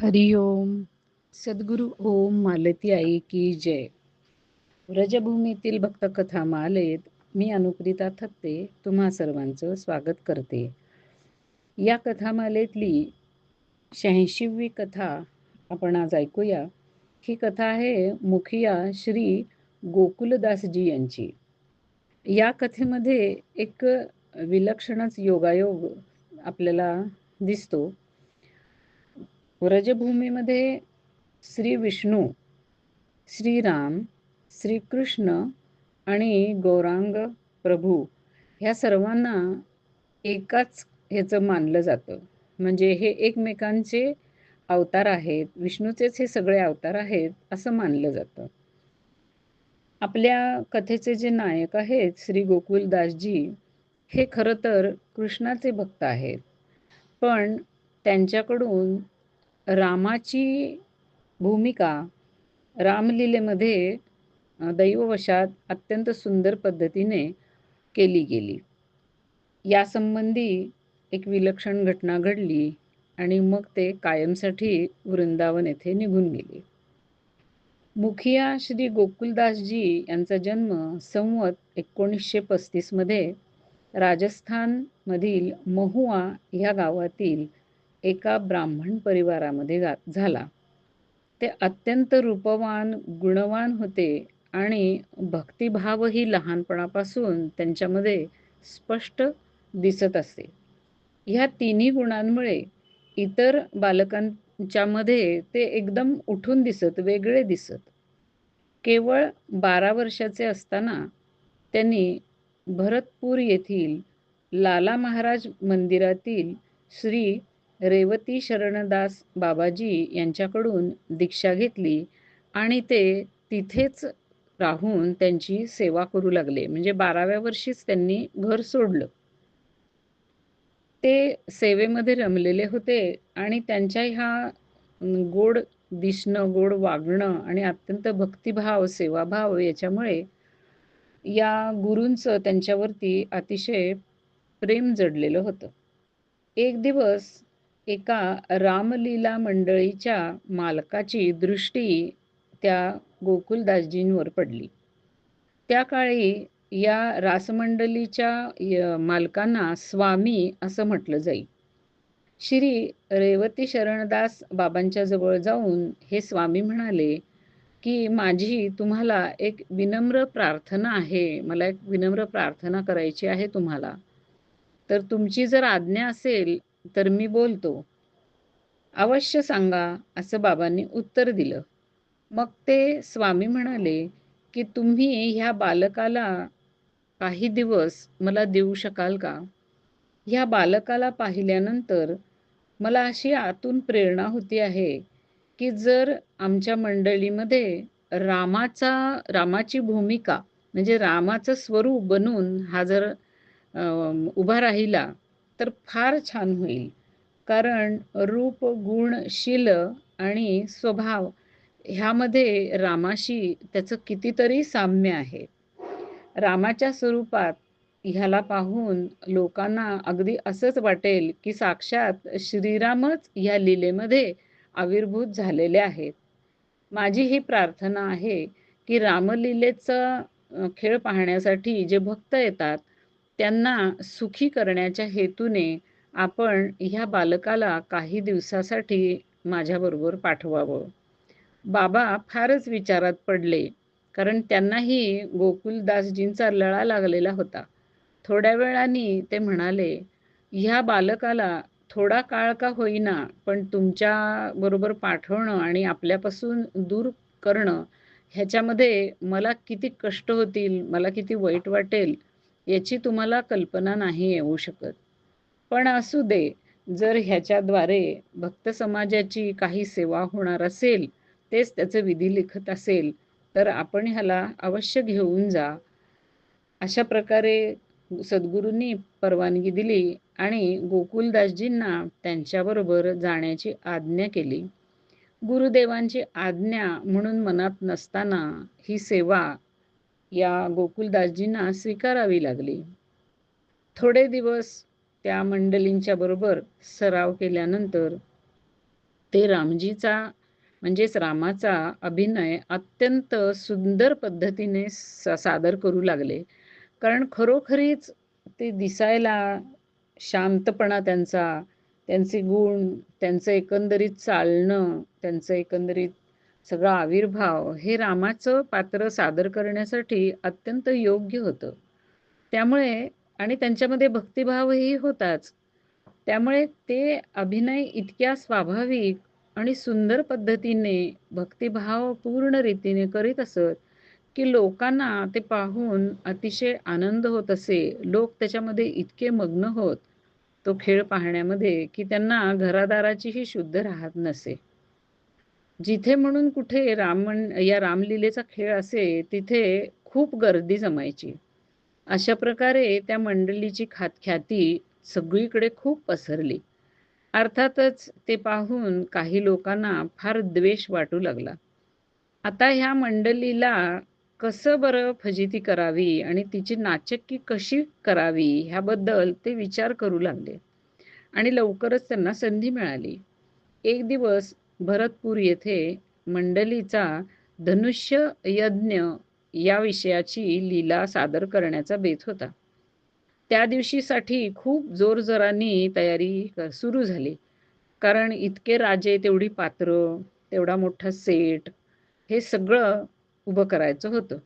हरिओम. सद्गुरु ओम मालती आई की जय. व्रजभूमीतील भक्तकथा मालेत मी अनुप्रिता थत्ते तुम्हा सर्वांचं स्वागत करते. या कथामालेतली 86वी कथा आपण आज ऐकूया. ही कथा आहे मुखिया श्री गोकुलदासजी यांची. या कथेमध्ये एक विलक्षणच योगायोग आपल्याला दिसतो. व्रजभूमीमध्ये श्री विष्णू, श्रीराम, श्रीकृष्ण आणि गौरांग प्रभू ह्या सर्वांना एकाच ह्याचं मानलं जातं. म्हणजे हे एकमेकांचे अवतार आहेत, विष्णूचेच हे सगळे अवतार आहेत असं मानलं जातं. आपल्या कथेचे जे नायक आहेत श्री गोकुलदासजी, हे खरं तर कृष्णाचे भक्त आहेत. पण त्यांच्याकडून रामाची भूमिका रामलीलेमध्ये दैववशात अत्यंत सुंदर पद्धतीने केली गेली. यासंबंधी एक विलक्षण घटना घडली आणि मग ते कायमसाठी वृंदावन येथे निघून गेले. मुखिया श्री गोकुलदासजी यांचा जन्म संवत 1935 मध्ये राजस्थानमधील महुआ ह्या गावातील एका ब्राह्मण परिवारामध्ये झाला. ते अत्यंत रूपवान, गुणवान होते आणि भक्तिभावही लहानपणापासून त्यांच्यामध्ये स्पष्ट दिसत असे. ह्या तिन्ही गुणांमुळे इतर बालकांच्यामध्ये ते एकदम उठून दिसत, वेगळे दिसत. केवळ 12 वर्षाचे असताना त्यांनी भरतपूर येथील लाला महाराज मंदिरातील श्री रेवती शरणदास बाबाजी यांच्याकडून दीक्षा घेतली आणि ते तिथेच राहून त्यांची सेवा करू लागले. म्हणजे 12व्या वर्षीच त्यांनी घर सोडलं. ते सेवेमध्ये रमलेले होते आणि त्यांच्या ह्या गोड दिसणं, गोड वागणं आणि अत्यंत भक्तिभाव, सेवाभाव याच्यामुळे या गुरूंचं त्यांच्यावरती अतिशय प्रेम जडलेलं होतं. एक दिवस एका रामलीला मंडळीच्या मालकाची दृष्टी त्या गोकुलदासजींवर पडली. त्या काळी या रासमंडलीच्या मालकांना स्वामी असं म्हटलं जाई. श्री रेवती शरणदास बाबांच्या जवळ जाऊन हे स्वामी म्हणाले की माझी तुम्हाला एक विनम्र प्रार्थना आहे. मला एक विनम्र प्रार्थना करायची आहे तुम्हाला. तर तुमची जर आज्ञा असेल तर मी बोलतो. अवश्य सांगा असं बाबांनी उत्तर दिलं. मग ते स्वामी म्हणाले की तुम्ही ह्या बालकाला काही दिवस मला देऊ शकाल का? ह्या बालकाला पाहिल्यानंतर मला अशी आतून प्रेरणा होती आहे की जर आमच्या मंडळीमध्ये रामाची भूमिका म्हणजे रामाचं स्वरूप बनून हा जर उभा राहिला तर फार छान होईल. कारण रूप, गुण, शील आणि स्वभाव ह्यामध्ये रामाशी त्याचं कितीतरी साम्य आहे. रामाच्या स्वरूपात ह्याला पाहून लोकांना अगदी असंच वाटेल की साक्षात श्रीरामच ह्या लीलेमध्ये आविर्भूत झालेले आहेत. माझी ही प्रार्थना आहे की रामलीलेचा खेळ पाहण्यासाठी जे भक्त येतात त्यांना सुखी करण्याच्या हेतूने आपण ह्या बालकाला काही दिवसासाठी माझ्याबरोबर पाठवावं. बाबा फारच विचारात पडले, कारण त्यांनाही गोकुलदासजींचा लळा लागलेला होता. थोड्या वेळाने ते म्हणाले, ह्या बालकाला थोडा काळ का होईना पण तुमच्या बरोबर पाठवणं आणि आपल्यापासून दूर करणं ह्याच्यामध्ये मला किती कष्ट होतील, मला किती वाईट वाटेल याची तुम्हाला कल्पना नाही येऊ शकत. पण असू दे, जर ह्याच्याद्वारे भक्त समाजाची काही सेवा होणार असेल, तेच त्याचं विधी लिखत असेल तर आपण ह्याला अवश्य घेऊन जा. अशा प्रकारे सद्गुरूंनी परवानगी दिली आणि गोकुलदासजींना त्यांच्याबरोबर जाण्याची आज्ञा केली. गुरुदेवांची आज्ञा म्हणून मनात नसताना ही सेवा या गोकुलदासजींना स्वीकारावी लागली. थोडे दिवस त्या मंडळींच्या बरोबर सराव केल्यानंतर ते रामजीचा म्हणजेच रामाचा अभिनय अत्यंत सुंदर पद्धतीने सादर करू लागले. कारण खरोखरीच ते दिसायला शांतपणा त्यांचा, त्यांचे गुण, त्यांचं एकंदरीत चालणं, त्यांचं एकंदरीत सगळा आविर्भाव हे रामाचं पात्र सादर करण्यासाठी अत्यंत योग्य होतं. त्यामुळे आणि त्यांच्यामध्ये भक्तिभावही होताच. त्यामुळे ते अभिनय इतक्या स्वाभाविक आणि सुंदर पद्धतीने भक्तिभाव पूर्ण रीतीने करीत असत, की लोकांना ते पाहून अतिशय आनंद होत असे. लोक त्याच्यामध्ये इतके मग्न होत, तो खेळ पाहण्यामध्ये, की त्यांना घरादाराचीही शुद्ध राहत नसे. जिथे म्हणून कुठे या रामलीलेचा खेळ असे, तिथे खूप गर्दी जमायची. अशा प्रकारे त्या मंडळीची ख्याती सगळीकडे खूप पसरली. अर्थातच ते पाहून काही लोकांना फार द्वेष वाटू लागला. आता ह्या मंडळीला कसं बरं फजिती करावी आणि तिची नाचक्की कशी करावी ह्याबद्दल ते विचार करू लागले आणि लवकरच त्यांना संधी मिळाली. एक दिवस भरतपूर येथे मंडलीचा धनुष्य यज्ञ या विषयाची लीला सादर करण्याचा बेत होता. त्या दिवशीसाठी खूप जोरजोराने तयारी सुरू झाली. कारण इतके राजे, तेवढी पात्र, तेवढा मोठा सेट हे सगळं उभं करायचं होतं.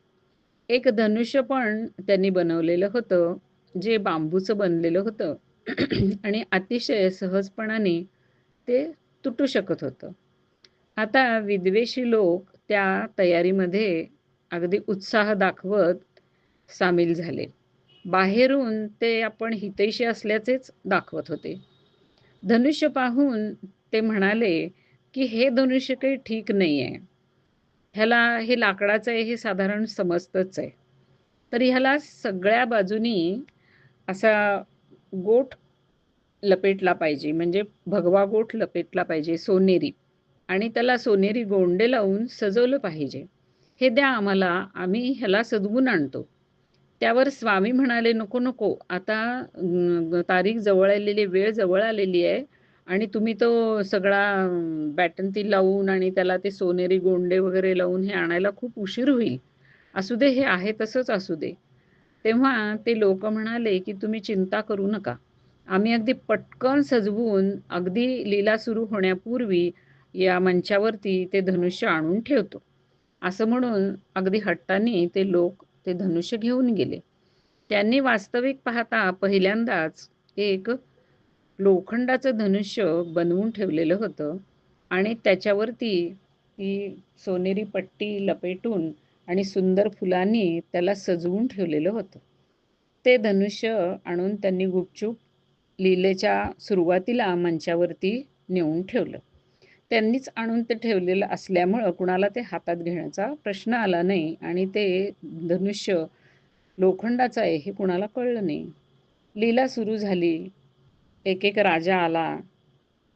एक धनुष्य पण त्यांनी बनवलेलं होतं, जे बांबूचं बनलेलं होतं आणि अतिशय सहजपणाने ते तुटू शकत होतं. आता विद्वेषी लोक त्या तयारीमध्ये अगदी उत्साह दाखवत सामील झाले. बाहेरून ते आपण हितैषी असल्याचेच दाखवत होते. धनुष्य पाहून ते म्हणाले, की हे धनुष्य काही ठीक नाही आहे. हे लाकडाचं आहे हे साधारण समजतच आहे. तर ह्याला सगळ्या बाजूनी असा गोठ लपेटला पाहिजे, म्हणजे भगवा गोठ लपेटला पाहिजे सोनेरी, आणि त्याला सोनेरी गोंडे लावून सजवलं पाहिजे. हे द्या आम्हाला, आम्ही ह्याला सजवून आणतो. त्यावर स्वामी म्हणाले, नको नको, आता तारीख जवळ आलेली, वेळ जवळ आलेली आहे आणि तुम्ही तो सगळा बॅटंती लावून आणि त्याला ते सोनेरी गोंडे वगैरे लावून हे आणायला खूप उशीर होईल. असू दे, हे आहे तसंच असू दे. तेव्हा ते लोक म्हणाले, की तुम्ही चिंता करू नका. आम्ही अगदी पटकन सजवून अगदी लीला सुरू होण्यापूर्वी या मंचावरती ते धनुष्य आणून ठेवतो. असं म्हणून अगदी हट्टाने ते लोक ते धनुष्य घेऊन गेले. त्यांनी वास्तविक पाहता पहिल्यांदाच एक लोखंडाचं धनुष्य बनवून ठेवलेलं होतं आणि त्याच्यावरती ती सोनेरी पट्टी लपेटून आणि सुंदर फुलांनी त्याला सजवून ठेवलेलं होतं. ते धनुष्य आणून त्यांनी गुपचूप लीलेच्या सुरुवातीला मंचावरती नेऊन ठेवलं. त्यांनीच आणून ते ठेवलेलं असल्यामुळं कुणाला ते हातात घेण्याचा प्रश्न आला नाही आणि ते धनुष्य लोखंडाचं आहे हे कुणाला कळलं नाही. लीला सुरू झाली. एक एक राजा आला.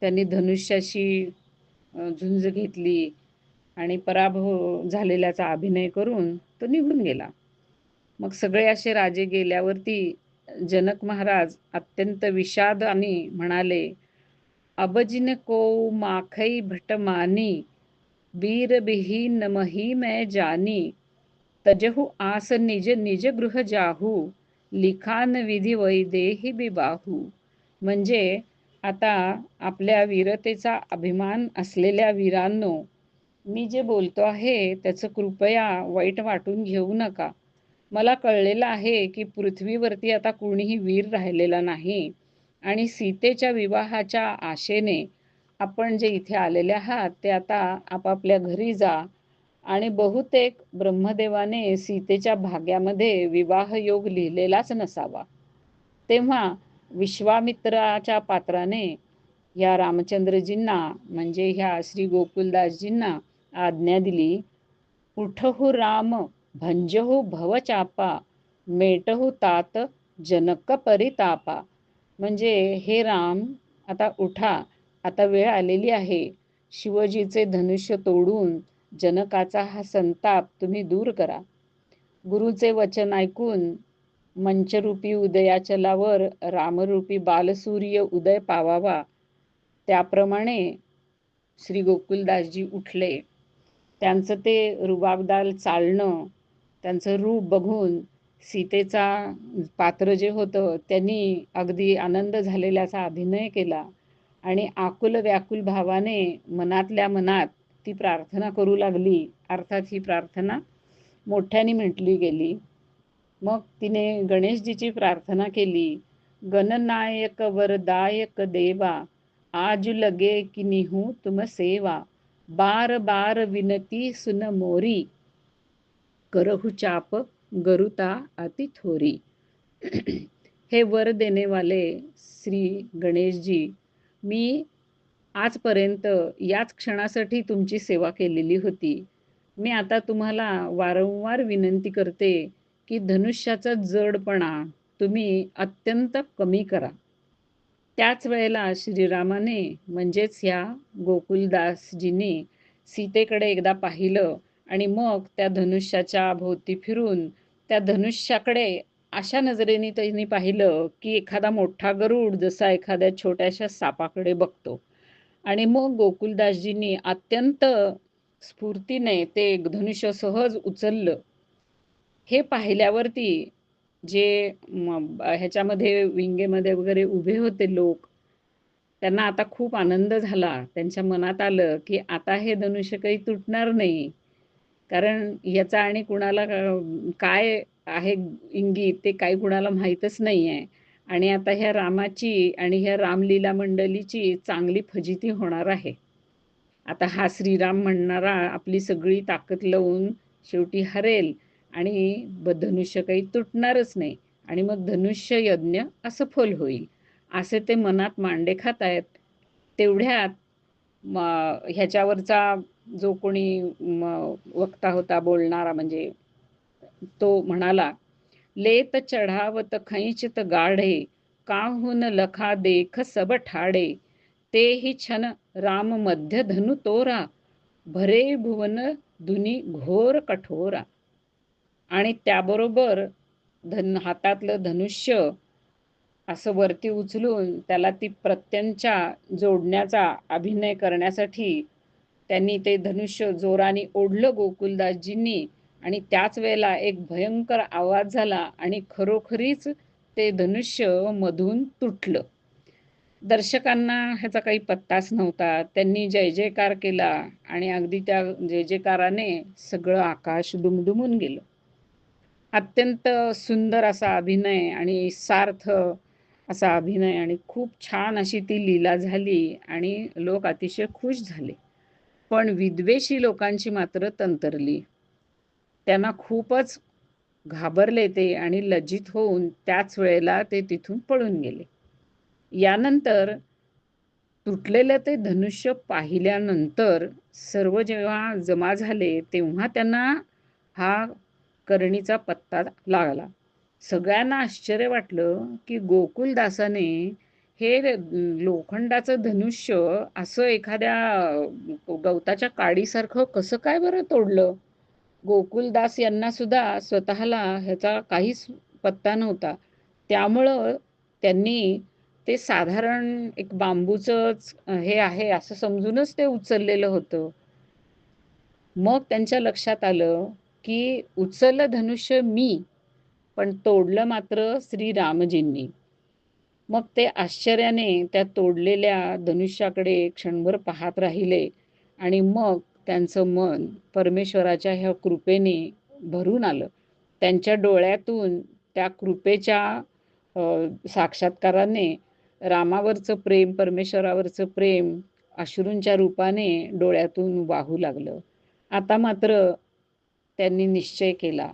त्यांनी धनुष्याशी झुंज घेतली आणि पराभव झालेल्याचा अभिनय करून तो निघून गेला. मग सगळे असे राजे गेल्यावरती जनक महाराज अत्यंत विषादाने म्हणाले, अबजिन को माखई भट मानी, वीर बिहीन मही मैं जानी, तजहु आस निज निज गृह जाहू, लिखान विधी वैदेही बिबाहू. म्हणजे आता आपल्या वीरतेचा अभिमान असलेल्या वीरांनो, मी जे बोलतो आहे त्याचं कृपया वाईट वाटून घेऊ नका. मला कळलेलं आहे की पृथ्वीवरती आता कोणीही वीर राहिलेला नाही आणि सीतेच्या विवाहाच्या आशेने आपण जे इथे आलेले आहात ते आता आपापल्या घरी जा आणि बहुतेक ब्रह्मदेवाने सीतेच्या भाग्यामध्ये विवाह योग लिहिलेलाच नसावा. तेव्हा विश्वामित्राच्या पात्राने ह्या रामचंद्रजींना म्हणजे ह्या श्री गोकुलदासजींना आज्ञा दिली, उठहु राम भंजहु भवचापा, मेटहु तात जनक परितापा. म्हणजे हे राम, आता उठा, आता वेळ आलेली आहे. शिवजीचे धनुष्य तोडून जनकाचा हा संताप तुम्ही दूर करा. गुरुचे वचन ऐकून मंचरूपी उदयाचलावर रामरूपी बालसूर्य उदय पावावा, त्याप्रमाणे श्री गोकुलदासजी उठले. त्यांचं ते रुबाबदार चालणं, त्यांचं रूप बघून सीतेचा पात्र जे होतं त्यांनी अगदी आनंद झालेल्याचा अभिनय केला आणि आकुल व्याकुल भावाने मनातल्या मनात ती प्रार्थना करू लागली. अर्थात ही प्रार्थना मोठ्याने म्हटली गेली. मग तिने गणेशजीची प्रार्थना केली. गणनायक वरदायक देवा, आज लगे की निहू तुम सेवा, बार बार विनती सुन मोरी, करहु चाप गरुता अति थोरी. हे वर देने वाले श्री गणेशजी, मी आजपर्यंत याच क्षणासाठी तुमची सेवा केलेली होती. मी आता तुम्हाला वारंवार विनंती करते की धनुष्याचा जडपणा तुम्ही अत्यंत कमी करा. त्याच वेळेला श्रीरामाने म्हणजेच ह्या गोकुलदासजींनी सीतेकडे एकदा पाहिलं आणि मग त्या धनुष्याच्या भोवती फिरून त्या धनुष्याकडे अशा नजरेने त्यांनी पाहिलं की एखादा मोठा गरुड जसा एखाद्या छोट्याशा सापाकडे बघतो. आणि मग गोकुलदासजींनी अत्यंत स्फूर्तीने ते धनुष्य सहज उचललं. हे पाहिल्यावरती जे ह्याच्यामध्ये विंगेमध्ये वगैरे उभे होते लोक, त्यांना आता खूप आनंद झाला. त्यांच्या मनात आलं की आता हे धनुष्य काही तुटणार नाही. कारण याचा आणि कुणाला काय आहे इंगित ते काही कुणाला माहीतच नाही आहे. आणि आता ह्या रामाची आणि ह्या रामलीला मंडलीची चांगली फजिती होणार आहे. आता हा श्रीराम म्हणणारा आपली सगळी ताकद लावून शेवटी हरेल आणि धनुष्य काही तुटणारच नाही आणि मग धनुष्य यज्ञ असफल होईल, असे ते मनात मांडे खात आहेत. तेवढ्यात ह्याच्यावरचा जो कोणी वक्ता होता बोलणारा म्हणजे तो म्हणाला, लेत चढावत खैचित गाढे, काहून लखा देख सब ठाडे, तेही छन राम मध्य धनु तोरा, भरे भुवन धुनी घोर कठोरा. आणि त्याबरोबर हातातलं धनुष्य असं वरती उचलून त्याला ती प्रत्यंचा जोडण्याचा अभिनय करण्यासाठी त्यांनी ते धनुष्य जोराने ओढलं गोकुलदासजींनी. आणि त्याच वेळेला एक भयंकर आवाज झाला आणि खरोखरीच ते धनुष्य मधून तुटलं. दर्शकांना ह्याचा काही पत्ताच नव्हता. त्यांनी जय जयकार केला आणि अगदी त्या जय जयकाराने सगळं आकाश दुमदुमून गेलं. अत्यंत सुंदर असा अभिनय आणि सार्थ असा अभिनय आणि खूप छान अशी ती लीला झाली आणि लोक अतिशय खुश झाले. पण विद्वेषी लोकांची मात्र तंतरली. त्यांना खूपच घाबरले ते आणि लज्जित होऊन त्याच वेळेला ते तिथून पळून गेले. यानंतर तुटलेलं ते धनुष्य पाहिल्यानंतर सर्व जेव्हा जमा झाले तेव्हा त्यांना हा करणीचा पत्ता लागला. सगळ्यांना आश्चर्य वाटलं की गोकुलदासाने हे लोखंडाचं धनुष्य असं एखाद्या गवताच्या काडीसारखं कसं काय बरं तोडलं. गोकुलदास यांना सुद्धा स्वतःला ह्याचा काहीच पत्ता नव्हता. त्यामुळं त्यांनी ते साधारण एक बांबूचंच हे आहे असं समजूनच ते उचललेलं होतं. मग त्यांच्या लक्षात आलं की उचललं धनुष्य मी, पण तोडलं मात्र श्रीरामजींनी. मग ते आश्चर्याने त्या तोडलेल्या धनुष्याकडे क्षणभर पाहत राहिले आणि मग त्यांचं मन परमेश्वराच्या ह्या कृपेने भरून आलं. त्यांच्या डोळ्यातून त्या कृपेच्या साक्षात्काराने रामावरचं प्रेम, परमेश्वरावरचं प्रेम अश्रूंच्या रूपाने डोळ्यातून वाहू लागलं. आता मात्र त्यांनी निश्चय केला,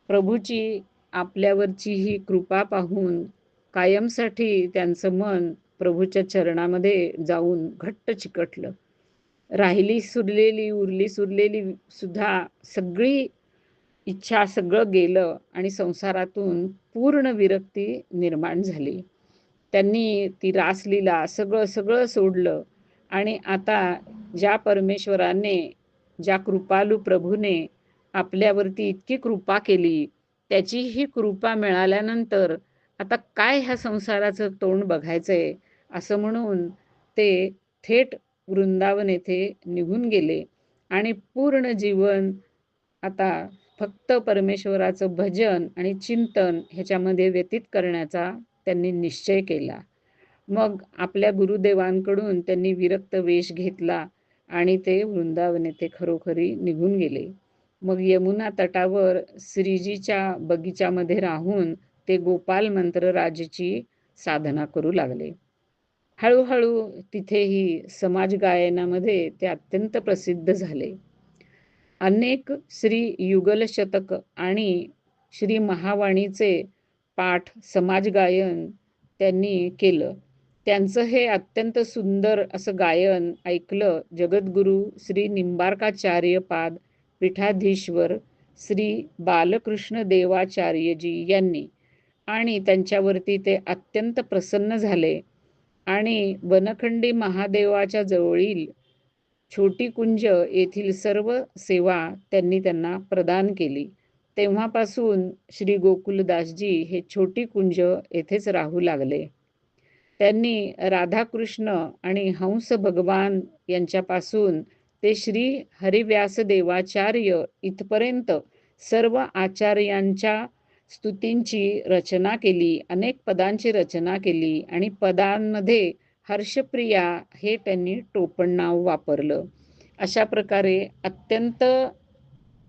प्रभूची आपल्यावरची ही कृपा पाहून कायमसाठी त्यांचं मन प्रभूच्या चरणामध्ये जाऊन घट्ट चिकटलं. राहिली सुरलेली उरली सुरलेली सुद्धा सगळी इच्छा सगळं गेलं आणि संसारातून पूर्ण विरक्ती निर्माण झाली. त्यांनी ती रासलीला सगळं सगळं सोडलं आणि आता ज्या परमेश्वराने, ज्या कृपालू प्रभूने आपल्यावरती इतकी कृपा केली, त्याची ही कृपा मिळाल्यानंतर आता काय ह्या संसाराचं तोंड बघायचंय असं म्हणून ते थेट वृंदावन येथे निघून गेले आणि पूर्ण जीवन आता फक्त परमेश्वराचं भजन आणि चिंतन ह्याच्यामध्ये व्यतीत करण्याचा त्यांनी निश्चय केला. मग आपल्या गुरुदेवांकडून त्यांनी विरक्त वेश घेतला आणि ते वृंदावन येथे खरोखरी निघून गेले. मग यमुना तटावर श्रीजीच्या बगीच्यामध्ये राहून ते गोपाल मंत्र राजाची साधना करू लागले. हळूहळू तिथेही समाज गायनामध्ये ते अत्यंत प्रसिद्ध झाले. अनेक श्री युगल शतक आणि श्री महावाणीचे पाठ समाज गायन त्यांनी केलं. त्यांचं हे अत्यंत सुंदर असं गायन ऐकलं जगद्गुरू श्री निंबार्काचार्य पाद पीठाधीश्वर श्री बालकृष्ण देवाचार्यजी यांनी आणि त्यांच्यावरती ते अत्यंत प्रसन्न झाले आणि वनखंडी महादेवाच्या जवळील छोटी कुंज येथील सर्व सेवा त्यांनी त्यांना प्रदान केली. तेव्हापासून श्री गोकुलदासजी हे छोटी कुंज येथेच राहू लागले. त्यांनी राधाकृष्ण आणि हंस भगवान यांच्यापासून ते श्री हरिव्यास देवाचार्य इथपर्यंत सर्व आचार्यांच्या स्तुतींची रचना केली, अनेक पदांची रचना केली आणि पदांमध्ये हर्षप्रिया हे त्यांनी टोपण नाव वापरलं. अशा प्रकारे अत्यंत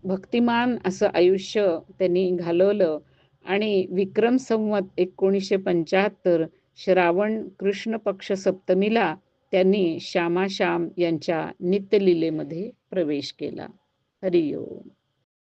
भक्तिमान असं आयुष्य त्यांनी घालवलं आणि विक्रम संवत 1975 श्रावण कृष्ण पक्ष सप्तमीला त्यांनी श्यामाश्याम यांच्या नित्यलीलेमध्ये प्रवेश केला. हरिओम.